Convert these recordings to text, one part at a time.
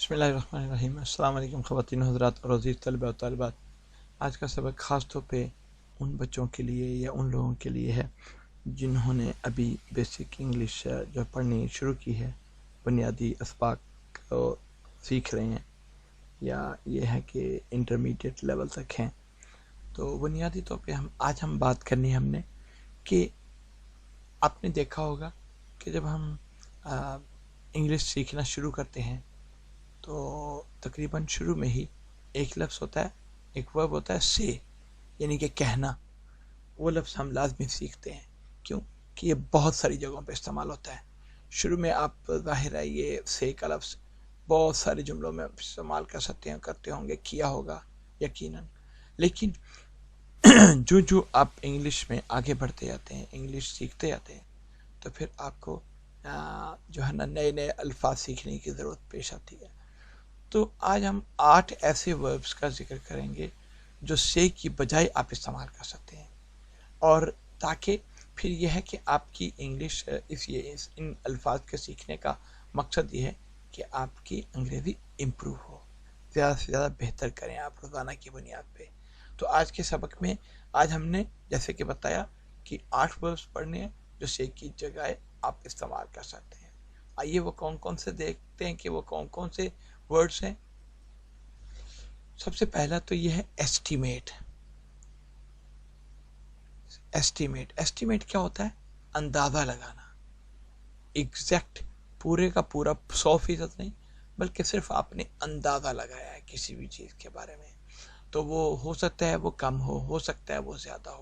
बिस्मिल्लाहिर्रहमानिर्रहीम। अस्सलाम वालेकुम ख़वातीन हज़रात और अज़ीज़ तलबा और तालिबात। आज का सबक ख़ास तौर पे उन बच्चों के लिए या उन लोगों के लिए है जिन्होंने अभी बेसिक इंग्लिश जो पढ़नी शुरू की है, बुनियादी अस्बाक को सीख रहे हैं या ये है कि इंटरमीडिएट लेवल तक हैं। तो बुनियादी तौर पे हम बात करनी है हमने कि आपने देखा होगा कि जब हम इंग्लिश सीखना शुरू करते हैं तो तकरीबन शुरू में ही एक लफ्ज़ होता है, एक वर्ब होता है से, यानी कि कहना। वो लफ्ज़ हम लाजमी सीखते हैं। क्यों? कि ये बहुत सारी जगहों पे इस्तेमाल होता है। शुरू में आप ज़ाहिर है ये से का लफ्ज़ बहुत सारे जुमलों में इस्तेमाल कर सकते हैं, करते होंगे, किया होगा यकीनन। लेकिन जो जो आप इंग्लिश में आगे बढ़ते जाते हैं, इंग्लिश सीखते जाते हैं, तो फिर आपको जो है ना नए नए अल्फाज सीखने की ज़रूरत पेश आती है। तो आज हम 8 ऐसे वर्ब्स का जिक्र करेंगे जो से की बजाय आप इस्तेमाल कर सकते हैं, और ताकि फिर यह है कि आपकी इंग्लिश इन अल्फाज के सीखने का मकसद ये है कि आपकी अंग्रेज़ी इम्प्रूव हो, ज़्यादा से ज़्यादा बेहतर करें आप रोज़ाना की बुनियाद पे। तो आज के सबक में आज हमने जैसे कि बताया कि 8 वर्ब्स पढ़ने हैं जो से की जगह आप इस्तेमाल कर सकते हैं। आइए वो कौन कौन से देखते हैं कि वो कौन कौन से वर्ड्स हैं। सबसे पहला तो ये है एस्टीमेट। एस्टीमेट क्या होता है? अंदाज़ा लगाना। एग्जैक्ट पूरे का पूरा 100% नहीं, बल्कि सिर्फ आपने अंदाज़ा लगाया है किसी भी चीज़ के बारे में। तो वो हो सकता है वो कम हो सकता है वो ज़्यादा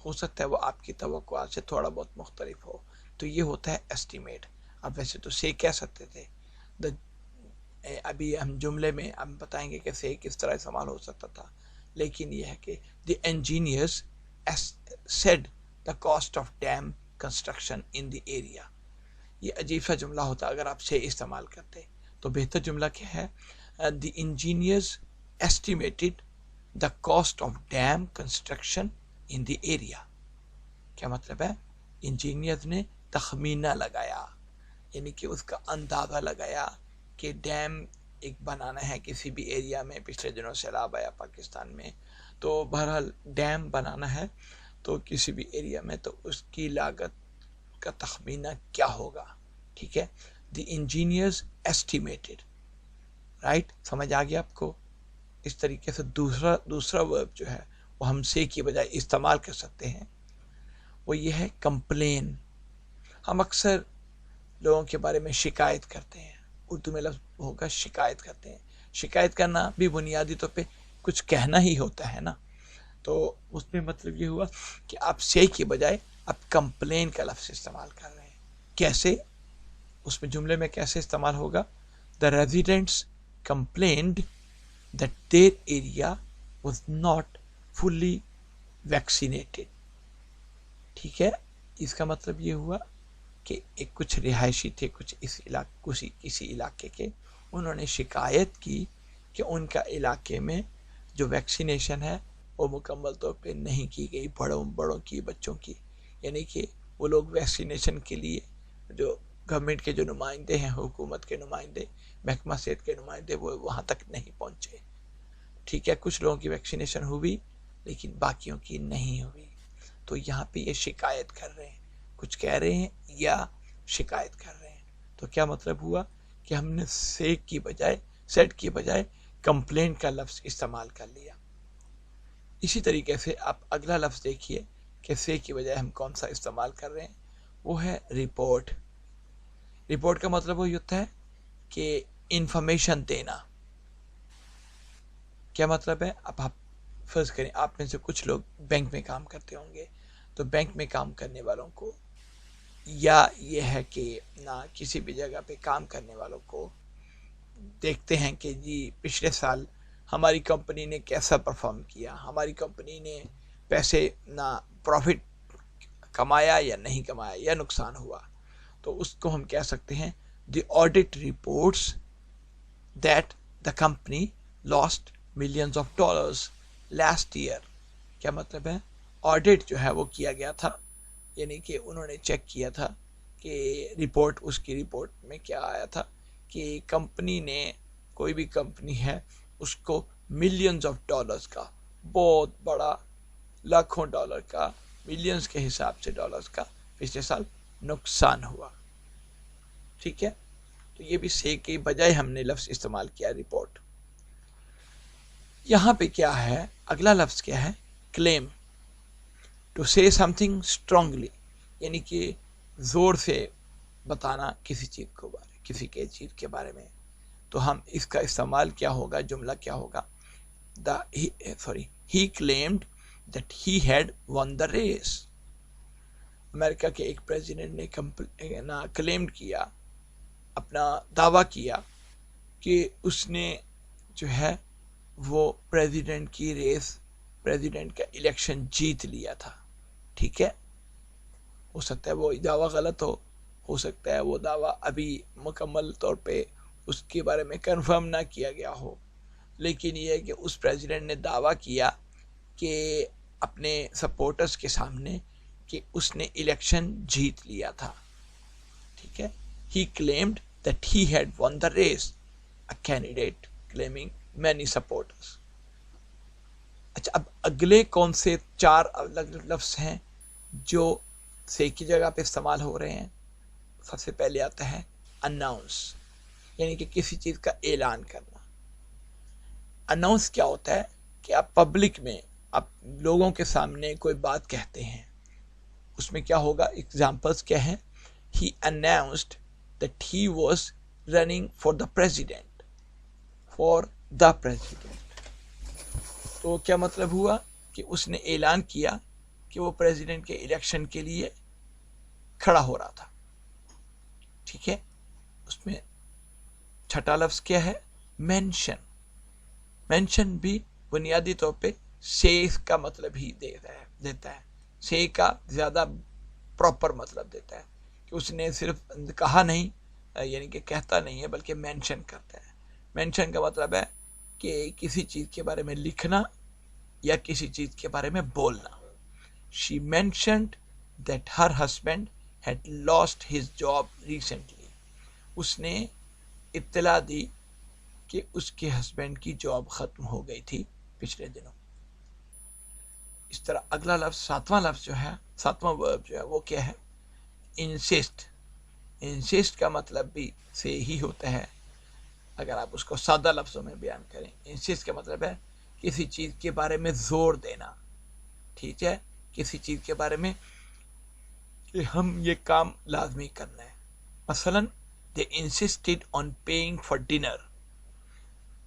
हो सकता है वो आपकी तवक्कुआत से थोड़ा बहुत मुख्तलिफ हो। तो ये होता है एस्टीमेट। अब वैसे तो से कह सकते थे, अभी हम जुमले में हम बताएंगे कि से किस तरह इस्तेमाल हो सकता था, लेकिन यह है कि the engineers said the cost of dam construction in the area. ये अजीब सा जुमला होता अगर आप से इस्तेमाल करते। तो बेहतर जुमला क्या है? The engineers estimated the cost of dam construction in the area. क्या मतलब है? इंजीनियर्स ने तखमीना लगाया, यानी कि उसका अंदाज़ा लगाया कि डैम एक बनाना है किसी भी एरिया में। पिछले दिनों सैलाब आया पाकिस्तान में, तो बहरहाल डैम बनाना है तो किसी भी एरिया में, तो उसकी लागत का तखमीना क्या होगा। ठीक है, द इंजीनियर्स एस्टिमेटेड। राइट, समझ आ गया आपको? इस तरीके से दूसरा वर्ब जो है वो हम से की बजाय इस्तेमाल कर सकते हैं, वो ये है कंप्लेन। हम अक्सर लोगों के बारे में शिकायत करते हैं, उर्दू में लफ्ज़ होगा शिकायत करते हैं। शिकायत करना भी बुनियादी तौर पे कुछ कहना ही होता है ना। तो उसमें मतलब ये हुआ कि आप से की बजाय आप कंप्लेन का लफ्ज़ इस्तेमाल कर रहे हैं। कैसे? उसमें जुमले में कैसे इस्तेमाल होगा? The residents complained that their area was not fully vaccinated. ठीक है, इसका मतलब ये हुआ कि एक कुछ रिहायशी थे कुछ किसी इलाके के, उन्होंने शिकायत की कि उनका इलाके में जो वैक्सीनेशन है वो मुकम्मल तौर पे नहीं की गई, बड़ों की, बच्चों की। यानी कि वो लोग वैक्सीनेशन के लिए जो गवर्नमेंट के जो नुमाइंदे हैं, हुकूमत के नुमाइंदे, महकमा सेहत के नुमाइंदे, वो वहाँ तक नहीं पहुँचे। ठीक है, कुछ लोगों की वैक्सीनेशन हुई लेकिन बाकियों की नहीं हुई। तो यहाँ पे ये शिकायत कर रहे हैं, कुछ कह रहे हैं या शिकायत कर रहे हैं। तो क्या मतलब हुआ कि हमने से की बजाय, सेट की बजाय कंप्लेंट का लफ्ज़ इस्तेमाल कर लिया। इसी तरीके से आप अगला लफ्ज़ देखिए कि से की बजाय हम कौन सा इस्तेमाल कर रहे हैं, वो है रिपोर्ट। रिपोर्ट का मतलब वो होता है कि इंफॉर्मेशन देना। क्या मतलब है? अब आप फर्ज करें आप में से कुछ लोग बैंक में काम करते होंगे, तो बैंक में काम करने वालों को या ये है कि ना किसी भी जगह पे काम करने वालों को देखते हैं कि जी पिछले साल हमारी कंपनी ने कैसा परफॉर्म किया, हमारी कंपनी ने पैसे ना प्रॉफिट कमाया या नहीं कमाया या नुकसान हुआ। तो उसको हम कह सकते हैं the audit reports that the company lost millions of dollars last year. क्या मतलब है? ऑडिट जो है वो किया गया था, यानी कि उन्होंने चेक किया था कि रिपोर्ट, उसकी रिपोर्ट में क्या आया था कि कंपनी ने کوئی بھی کمپنی ہے اس کو ملینز آف ڈالرز کا، بہت بڑا لاکھوں ڈالر کا، ملینز کے حساب سے ڈالرز کا پچھلے سال نقصان ہوا. ٹھیک ہے، تو یہ بھی سے کے بجائے ہم نے لفظ استعمال کیا رپورٹ. یہاں پہ کیا ہے، اگلا لفظ کیا ہے، کلیم. ٹو سے سم تھنگ اسٹرانگلی، یعنی کہ زور سے بتانا کسی چیز کو بارے، کسی کے چیز کے بارے میں. تو ہم اس کا استعمال کیا ہوگا، جملہ کیا ہوگا، he claimed that he had won the race. امریکہ کے ایک پریزیڈنٹ نے کلیم کیا، اپنا دعویٰ کیا کہ اس نے جو ہے وہ پریزیڈنٹ کی ریس، پریزیڈنٹ کا الیکشن جیت لیا تھا. ٹھیک ہے، ہو سکتا ہے وہ دعویٰ غلط ہو سکتا ہے وہ دعویٰ ابھی مکمل طور پہ اس کے بارے میں کنفرم نہ کیا گیا ہو، لیکن یہ ہے کہ اس پریزیڈنٹ نے دعویٰ کیا کہ اپنے سپورٹرز کے سامنے کہ اس نے الیکشن جیت لیا تھا. ٹھیک ہے، he claimed that he had won the race, a candidate claiming many supporters. اچھا، اب اگلے کون سے 4 الگ لفظ ہیں جو سے کی جگہ پہ استعمال ہو رہے ہیں. سب سے پہلے آتا ہے اناؤنس، یعنی کہ کسی چیز کا اعلان کرنا. اناؤنس کیا ہوتا ہے کہ آپ پبلک میں، آپ لوگوں کے سامنے کوئی بات کہتے ہیں. اس میں کیا ہوگا، ایگزامپلس کیا ہیں، he announced that he was running for the president. تو کیا مطلب ہوا کہ اس نے اعلان کیا کہ وہ پریزیڈنٹ کے الیکشن کے لیے کھڑا ہو رہا تھا. ٹھیک ہے، اس میں چھٹا لفظ کیا ہے، مینشن. مینشن بھی بنیادی طور پہ سے کا مطلب ہی دیتا ہے، سے کا زیادہ پراپر مطلب دیتا ہے کہ اس نے صرف کہا نہیں، یعنی کہ کہتا نہیں ہے، بلکہ مینشن کرتا ہے. مینشن کا مطلب ہے کہ کسی چیز کے بارے میں لکھنا یا کسی چیز کے بارے میں بولنا. She mentioned that her husband had lost his job recently. اس نے اطلاع دی کہ اس کے ہسبینڈ کی جاب ختم ہو گئی تھی پچھلے دنوں. اس طرح اگلا لفظ، ساتواں لفظ جو ہے، ساتواں ورب جو ہے وہ کیا ہے، انسسٹ. انسسٹ کا مطلب بھی سے ہی ہوتا ہے اگر آپ اس کو سادہ لفظوں میں بیان کریں. انسسٹ کا مطلب ہے کسی چیز کے بارے میں زور دینا. ٹھیک ہے، کسی چیز کے بارے میں کہ ہم یہ کام لازمی کرنا ہے. مثلا they insisted on paying for dinner.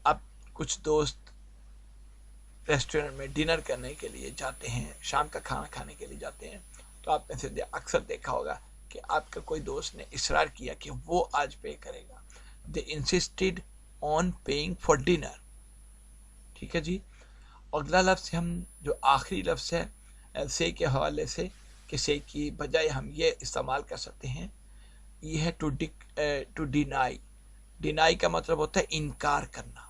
اب کچھ دوست ریسٹورنٹ میں ڈنر کرنے کے لیے جاتے ہیں، شام کا کھانا کھانے کے لیے جاتے ہیں، تو آپ میں سے اکثر دیکھا ہوگا کہ آپ کا کوئی دوست نے اصرار کیا کہ وہ آج پے کرے گا. they insisted on paying for dinner. ٹھیک ہے جی. اگلا لفظ ہم جو آخری لفظ ہے سے کے حوالے سے، کہ سے کی بجائے ہم یہ استعمال کر سکتے ہیں، یہ ہے ٹو ڈینائی. ڈینائی کا مطلب ہوتا ہے انکار کرنا.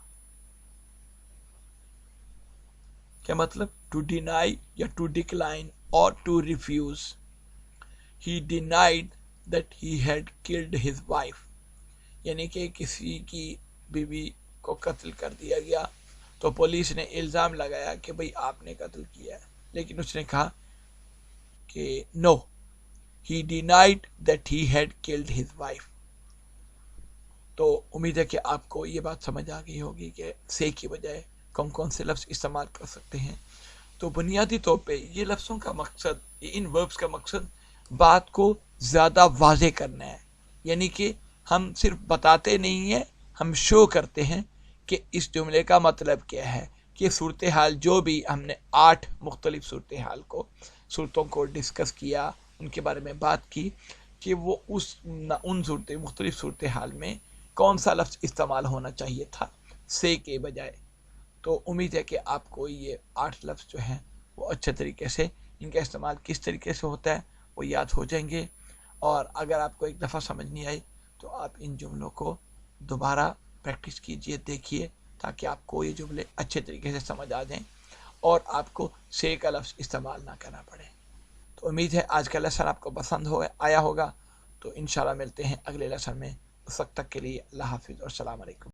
کیا مطلب، ٹو ڈینائی یا ٹو ڈکلائن اور to refuse. He denied that he had killed his wife. یعنی کہ کسی کی بیوی کو قتل کر دیا گیا تو پولیس نے الزام لگایا کہ بھئی آپ نے قتل کیا ہے، لیکن اس نے کہا کہ no, he denied that he had killed his wife. تو امید ہے کہ آپ کو یہ بات سمجھ آ گئی ہوگی کہ سے کی بجائے کون کون سے لفظ استعمال کر سکتے ہیں. تو بنیادی طور پہ یہ لفظوں کا مقصد، ان وربس کا مقصد بات کو زیادہ واضح کرنا ہے. یعنی کہ ہم صرف بتاتے نہیں ہیں، ہم شو کرتے ہیں کہ اس جملے کا مطلب کیا ہے. کہ صورتحال جو بھی ہم نے 8 مختلف صورتوں کو ڈسکس کیا، ان کے بارے میں بات کی کہ وہ ان مختلف صورتحال میں کون سا لفظ استعمال ہونا چاہیے تھا سے کے بجائے. تو امید ہے کہ آپ کو یہ 8 لفظ جو ہیں وہ اچھے طریقے سے ان کا استعمال کس طریقے سے ہوتا ہے وہ یاد ہو جائیں گے. اور اگر آپ کو ایک دفعہ سمجھ نہیں آئی تو آپ ان جملوں کو دوبارہ پریکٹس کیجئے، دیکھیے، تاکہ آپ کو یہ جملے اچھے طریقے سے سمجھ آ جائیں اور آپ کو سے کا لفظ استعمال نہ کرنا پڑے. تو امید ہے آج کا لیسن آپ کو پسند آیا ہوگا. تو انشاءاللہ ملتے ہیں اگلے لیسن میں. اس وقت تک کے لیے اللہ حافظ اور السلام علیکم.